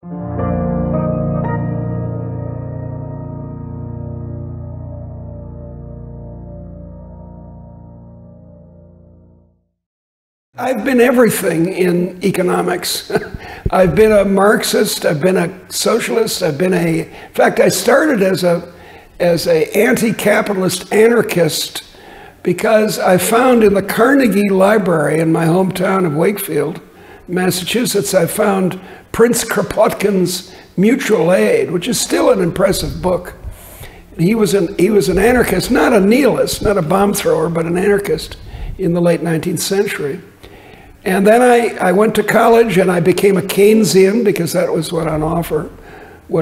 I've been everything in economics. I've been a Marxist, I've been a socialist, in fact, I started as a anti-capitalist anarchist because I found in the Carnegie Library in my hometown of Wakefield, Massachusetts, I found Prince Kropotkin's Mutual Aid, which is still an impressive book. He was an anarchist, not a nihilist, not a bomb thrower, but an anarchist in the late 19th century. And then I went to college and I became a Keynesian because that was what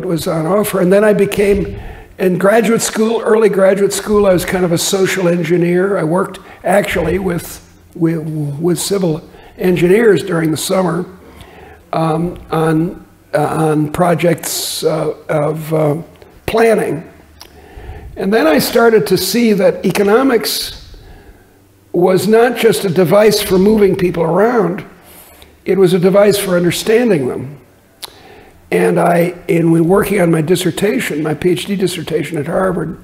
was on offer. And then I became, in graduate school, early graduate school, I was kind of a social engineer. I worked actually with civil engineers during the summer on projects of planning. And then I started to see that economics was not just a device for moving people around, it was a device for understanding them. And in working on my dissertation, my PhD dissertation at Harvard,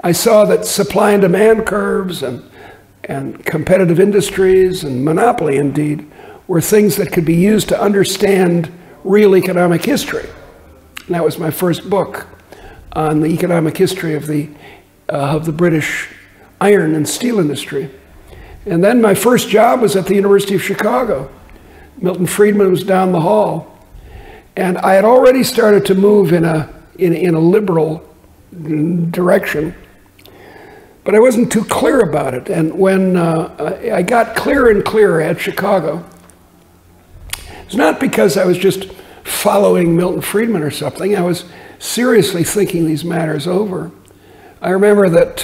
I saw that supply and demand curves and competitive industries and monopoly indeed were things that could be used to understand real economic history. And that was my first book on the economic history of the British iron and steel industry. And then my first job was at the University of Chicago. Milton Friedman was down the hall. And I had already started to move in a liberal direction, but I wasn't too clear about it. And when I got clearer and clearer at Chicago, it's not because I was just following Milton Friedman or something. I was seriously thinking these matters over. I remember that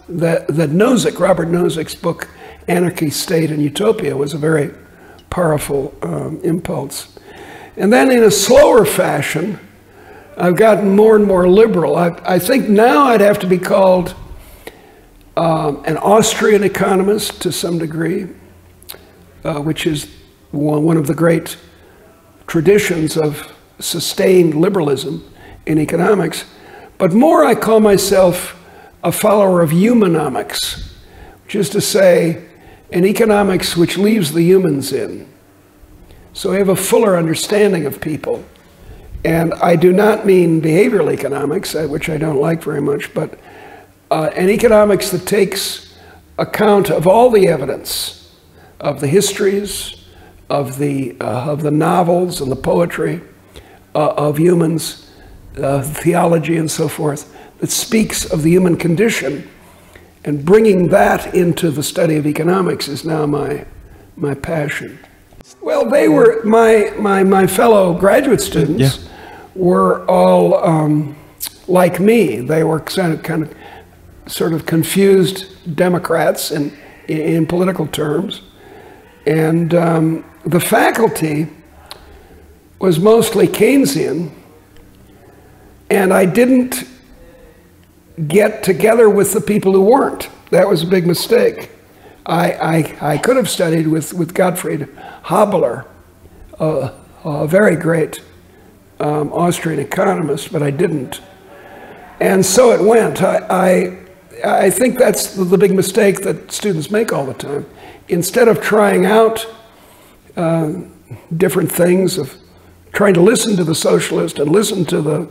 Nozick, Robert Nozick's book, Anarchy, State, and Utopia, was a very powerful impulse. And then in a slower fashion, I've gotten more and more liberal. I think now I'd have to be called an Austrian economist to some degree, which is one of the great traditions of sustained liberalism in economics. But more I call myself a follower of humanomics, which is to say, an economics which leaves the humans in. So I have a fuller understanding of people. And I do not mean behavioral economics, which I don't like very much, but an economics that takes account of all the evidence, of the histories, of the novels and the poetry of humans, theology and so forth, that speaks of the human condition, and bringing that into the study of economics is now my passion. Well, they were, my fellow graduate students were all like me. They were sort of confused Democrats in political terms. And the faculty was mostly Keynesian, and I didn't get together with the people who weren't. That was a big mistake. I could have studied with Gottfried Haberler, a very great Austrian economist, but I didn't. And so it went. I think that's the big mistake that students make all the time. Instead of trying out different things, of trying to listen to the socialist and listen to the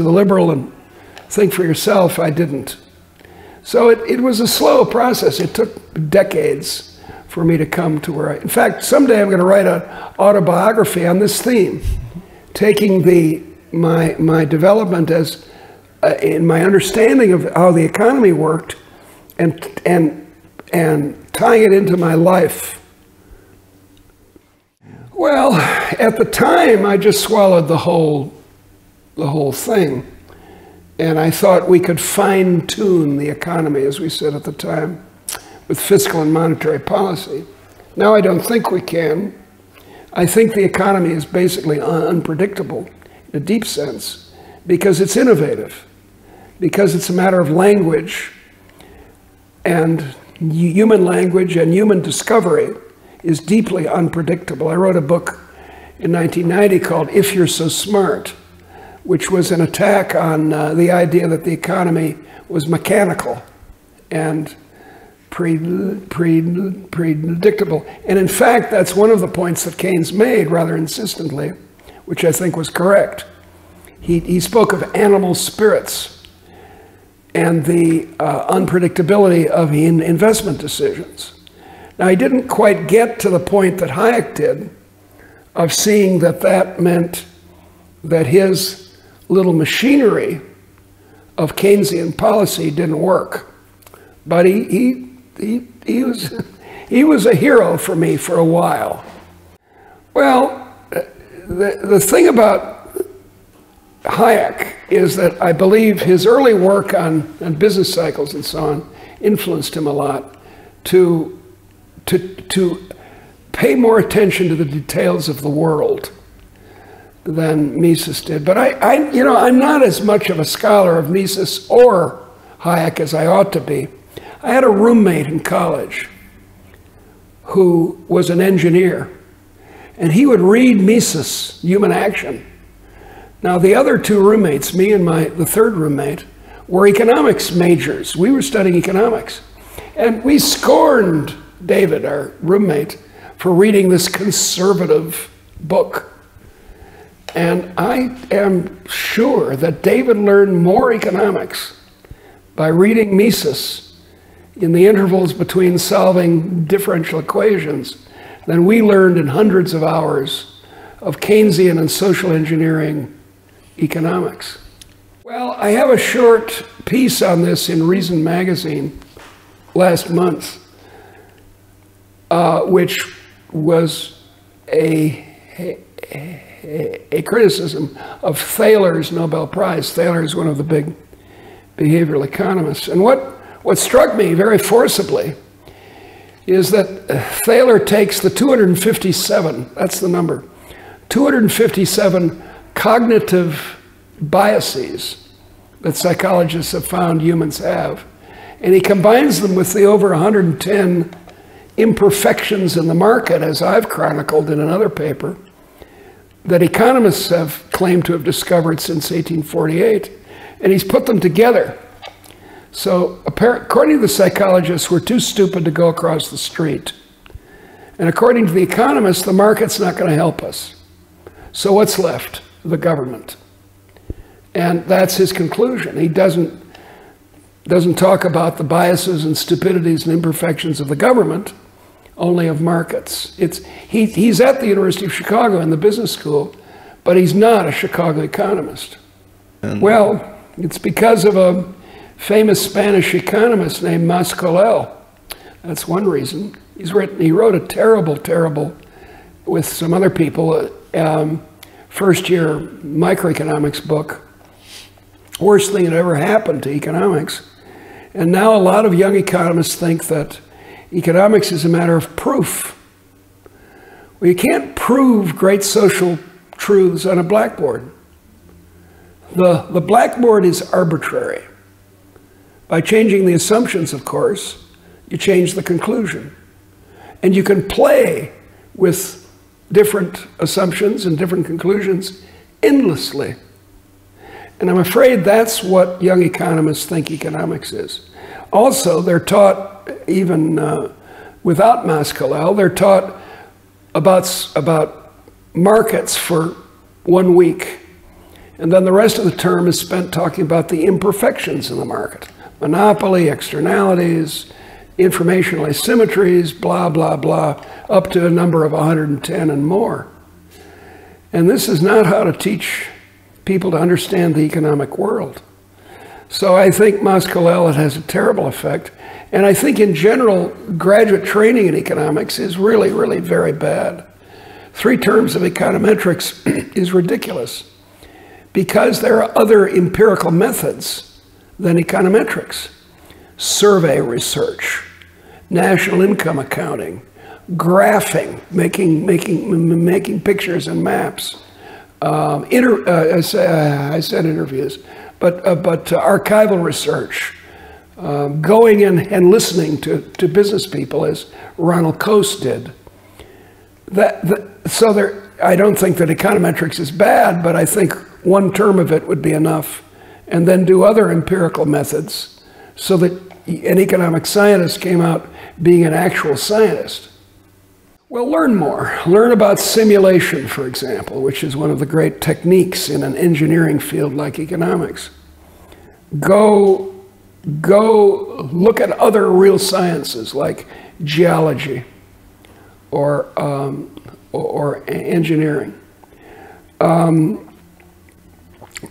liberal and think for yourself, I didn't. So it was a slow process. It took decades for me to come to where in fact, someday I'm going to write an autobiography on this theme, taking my development as in my understanding of how the economy worked and tying it into my life. Well, at the time, I just swallowed the whole thing. And I thought we could fine-tune the economy, as we said at the time, with fiscal and monetary policy. Now I don't think we can. I think the economy is basically unpredictable in a deep sense because it's innovative, because it's a matter of language, and human language and human discovery is deeply unpredictable. I wrote a book in 1990 called If You're So Smart, which was an attack on the idea that the economy was mechanical and predictable. And in fact, that's one of the points that Keynes made rather insistently, which I think was correct. He spoke of animal spirits and the unpredictability of investment decisions. Now, he didn't quite get to the point that Hayek did of seeing that that meant that his little machinery of Keynesian policy didn't work. But he was a hero for me for a while. Well, the thing about Hayek is that I believe his early work on business cycles and so on influenced him a lot to pay more attention to the details of the world than Mises did. But I'm not as much of a scholar of Mises or Hayek as I ought to be. I had a roommate in college who was an engineer, and he would read Mises, Human Action. Now, the other two roommates, me and the third roommate, were economics majors. We were studying economics. And we scorned David, our roommate, for reading this conservative book. And I am sure that David learned more economics by reading Mises in the intervals between solving differential equations than we learned in hundreds of hours of Keynesian and social engineering economics. Well, I have a short piece on this in Reason magazine last month, which was a criticism of Thaler's Nobel Prize. Thaler is one of the big behavioral economists. And what struck me very forcibly is that Thaler takes the 257, that's the number, 257 cognitive biases that psychologists have found humans have, and he combines them with the over 110 imperfections in the market, as I've chronicled in another paper, that economists have claimed to have discovered since 1848, and he's put them together. So according to the psychologists, we're too stupid to go across the street. And according to the economists, the market's not going to help us. So what's left? The government. And that's his conclusion. He doesn't talk about the biases and stupidities and imperfections of the government, only of markets. He's at the University of Chicago in the business school, but he's not a Chicago economist. Well, it's because of a famous Spanish economist named Mascolell. That's one reason. He wrote a terrible, with some other people, first-year microeconomics book. Worst thing that ever happened to economics. And now a lot of young economists think that economics is a matter of proof. Well, you can't prove great social truths on a blackboard. The blackboard is arbitrary. By changing the assumptions, of course, you change the conclusion. And you can play with different assumptions and different conclusions endlessly. And I'm afraid that's what young economists think economics is. Also, they're taught, even without Mascolell, they're taught about markets for 1 week. And then the rest of the term is spent talking about the imperfections in the market. Monopoly, externalities, informational asymmetries, blah, blah, blah, up to a number of 110 and more. And this is not how to teach people to understand the economic world. So I think Mascolell has a terrible effect. And I think in general, graduate training in economics is really very bad. 3 terms of econometrics is ridiculous because there are other empirical methods than econometrics. Survey research, national income accounting, graphing, making pictures and maps. I said interviews, but archival research, going in and listening to business people, as Ronald Coase did. So I don't think that econometrics is bad, but I think one term of it would be enough, and then do other empirical methods so that an economic scientist came out being an actual scientist. Well, learn more. Learn about simulation, for example, which is one of the great techniques in an engineering field like economics. Go look at other real sciences like geology or engineering.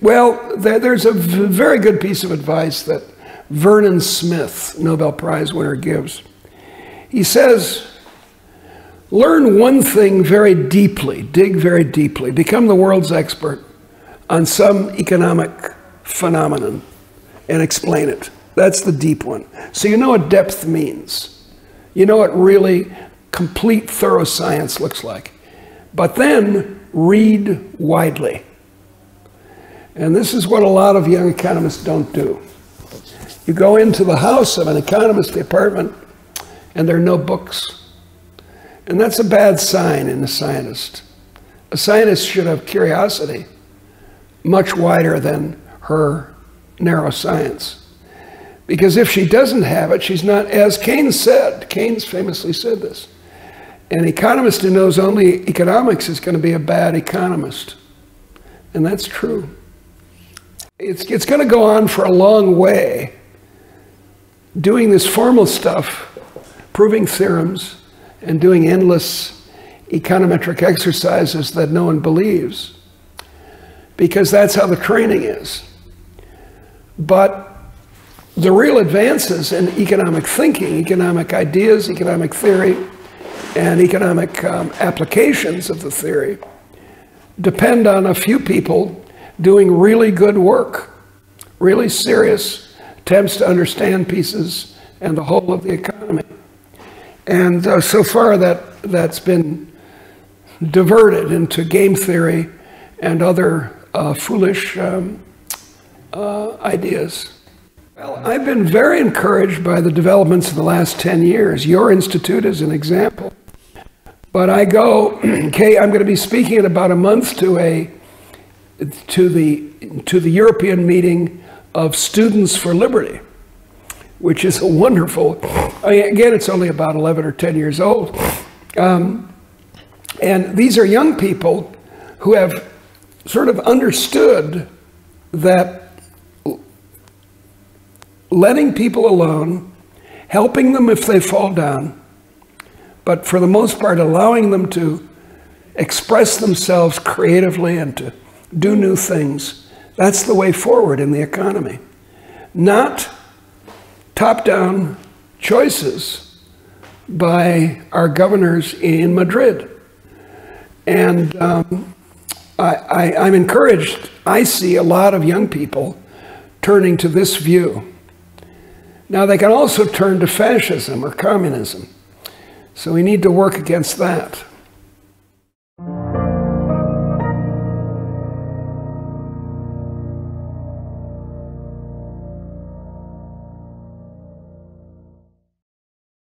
Well, there's a very good piece of advice that Vernon Smith, Nobel Prize winner, gives. He says, learn one thing very deeply, dig very deeply, become the world's expert on some economic phenomenon and explain it. That's the deep one. So you know what depth means. You know what really complete, thorough science looks like. But then read widely. And this is what a lot of young economists don't do. You go into the house of an economist, the apartment, and there are no books. And that's a bad sign in a scientist. A scientist should have curiosity much wider than her narrow science. Because if she doesn't have it, she's not, as Keynes said, Keynes famously said this, an economist who knows only economics is going to be a bad economist. And that's true. It's going to go on for a long way, doing this formal stuff, proving theorems, and doing endless econometric exercises that no one believes, because that's how the training is. But the real advances in economic thinking, economic ideas, economic theory, and economic applications of the theory depend on a few people doing really good work, really serious attempts to understand pieces and the whole of the economy. And so far that's been diverted into game theory and other foolish ideas. Well, I've been very encouraged by the developments of the last 10 years. Your institute is an example. But I go, okay, I'm going to be speaking in about a month to the European meeting of Students for Liberty, which is a wonderful, again, it's only about 11 or 10 years old. And these are young people who have sort of understood that letting people alone, helping them if they fall down, but for the most part, allowing them to express themselves creatively and to do new things, that's the way forward in the economy. Not top-down choices by our governors in Madrid. And I'm encouraged. I see a lot of young people turning to this view. Now, they can also turn to fascism or communism. So we need to work against that.